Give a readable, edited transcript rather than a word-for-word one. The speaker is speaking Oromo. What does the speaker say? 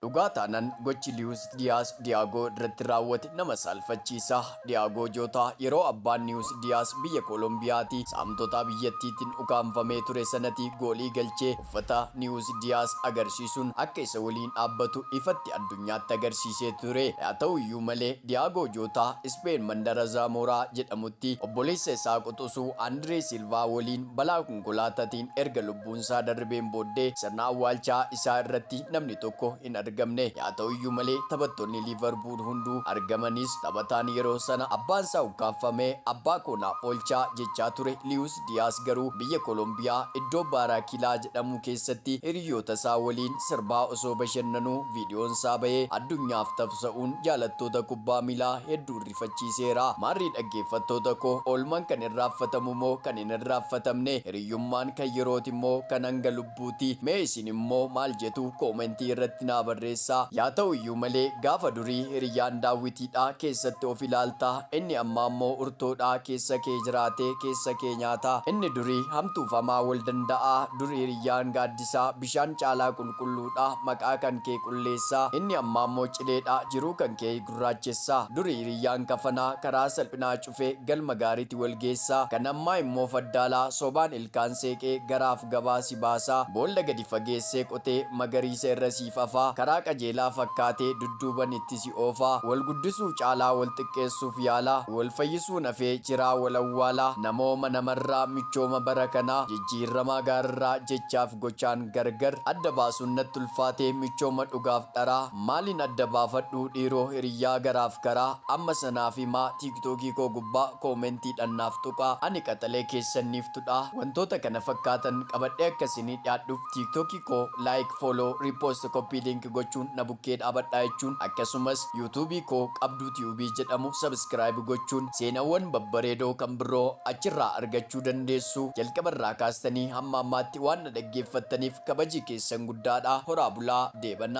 Dhugaa taanaan gochi Diaz Deigo irratti raawwate nama saalfachiisa. Deigo Gota yeroo abbaan Diaz biyya Kolombiyaatti saamtota biyyattiitiin ukkaanfamee ture sanatti goolii galchee uffata Diaz agarsiisuun akka isa waliin dhaabbatu ifatti addunyaatti agarsiisee ture. Haa ta'u iyyuu malee Deigo Gota Spain mandara Zamora jedhamutti obboleessa isaa quxisuu Andrés Silva waliin balaa konkolaataatiin erga lubbuunsaa darbeen booddee sirna awwaalchaa isaa irratti namni tokko hin argamne. Haa ta'u iyyuu malee taphattoonni Liverpool hunduu argamanis taphataan yeroo sana abbaan isaa ukkaanfamee abbaa koonaaf oolchaa jechaa ture. Diaz garuu biyya Kolombiyaa iddoo Baaraakilaa jedhamu keessatti hiriyoota isaa waliin sirbaa osoo bashannanuu viidiyoon isaa bahee addunyaaf tamsa'uun jaalattoota kubbaa miilaa hedduu rifachiiseera. Maarrii dhaggeeffattoota koo oolman kan irraanfatamu moo kan hin irraanfatamne? Hiriyyummaan kan yerooti moo kan hanga lubbuuti? Mee isin immoo maal jettu koomentii irratti naa barreessaa. Yaa ta'u iyyuu malee gaafa durii hiriyyaan daawwitiidhaa keessatti of ilaaltaa, inni ammaa immoo urtoodhaa keessa kee jiraatee keessa kee nyaataa. Inni durii hamtuuf hamaa wal danda'aa, durii hiriyyaan gaaddisaa bishaan caalaa qulqulluudhaa maqaa kan kee qulleessaa. Inni ammaa immoo cileedhaa jiruu kan kee gurraachessaa. Durii hiriyyaan kafanaa karaa salphinaa cufee galma gaariitti wal geessaa. Kan ammaa immoo faddaalaa sobaan ilkaan seeqee garaaf gabaa si baasaa. Boolla gadi fageessee qotee magariisa irra siif afaa. Karaa qajeelaa fakkaatee dudduuban itti si oofaa. Wal guddisuu caalaa wal xiqqeessuuf yaalaa. Wal fayyisuu nafee jiraa wal awwaalaa. Namooma namarraa michooma bara kanaa jijjiiramaa gaarraa jechaaf gochaan gargar. Adda baasuun natti ulfaatee michooma dhugaaf dharaa. Maaliin adda baafadhuu dhiiroo hiriyyaa garaaf karaa? Amma sanaaf himaa tiiktookii koo gubbaa koomentii dhannaaf tuqaa. Ani qaxalee keessaniif tudhaa. Wantoota kana fakkaatan qabadhee akkasinii dhiyaadhuuf tiiktookii koo laayik, fooloo, riipoost, koppii liink gochuun na bukkee dhaabadhaa jechuun akkasumas yuutuubii koo Qabduu Tube jedhamu sabskiraayib gochuun seenaawwan babbareedoo kan biroo achirraa argachuu dandeessu. Jalqabarraa kaastanii hamma ammaatti waan na dhaggeeffattaniif kabaji keessan guddaadha. Horaa bulaa deebanaa.